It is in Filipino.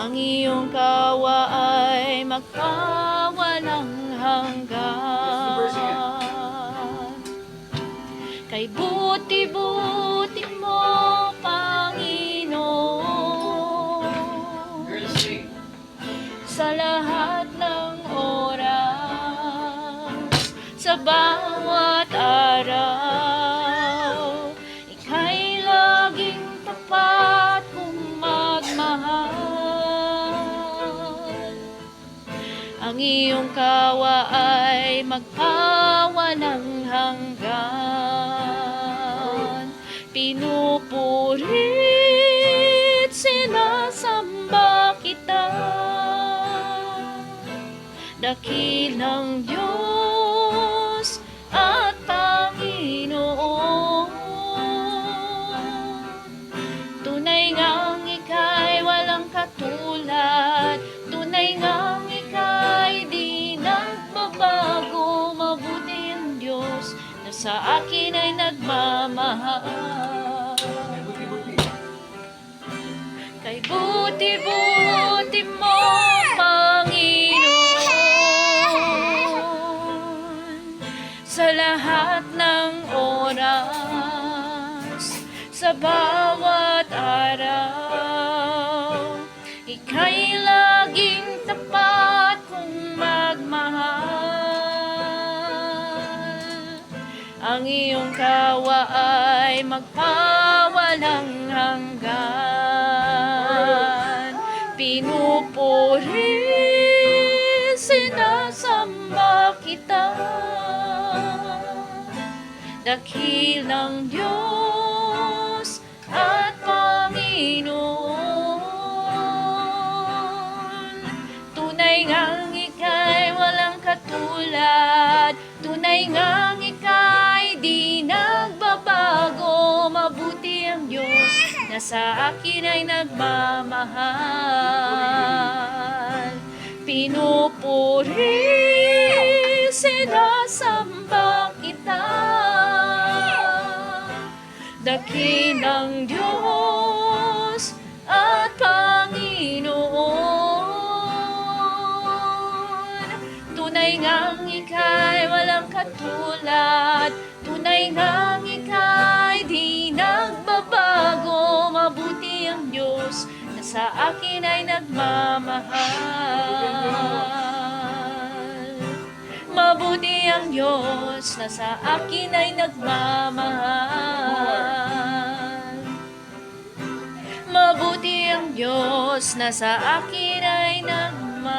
ang iyong kawa ay magpawalang hanggan. Kay buti-buti mo, Panginoon, sa lahat ng oras, sa bawat araw, ika'y laging tapat kung magmahal. Ang iyong kawa ay magpawalang hanggan. Pinupurit, sinasamba kita, dakilang Diyos at Panginoon. Tunay ngang ika'y walang katulad, tunay ngang ika'y di nagbabago. Mabuti ang Diyos na sa akin ay nagmamahal. Kay buti-buti mo, Panginoon, sa lahat ng oras, sa bawat araw, ika'y laging tapat kung magmahal. Ang iyong kawa ay magpawalang hanggan. Pinupuri, sinasamba kita, dakilang Diyos at Panginoon. Tunay ngang ika'y walang katulad, tunay ngang ika'y di nagbabago. Mabuti ang Diyos na sa akin ay nagmamahal. Pinupuri, sinasamba kita, dakilang Diyos at Panginoon. Tunay ngang ika'y walang katulad, tunay ngang ika'y di nagbabago. Mabuti ang Diyos na sa akin ay nagmamahal. Mabuti ang Diyos na sa akin ay nagmamahal. Mabuti ang Diyos na sa akin ay nagmamahal.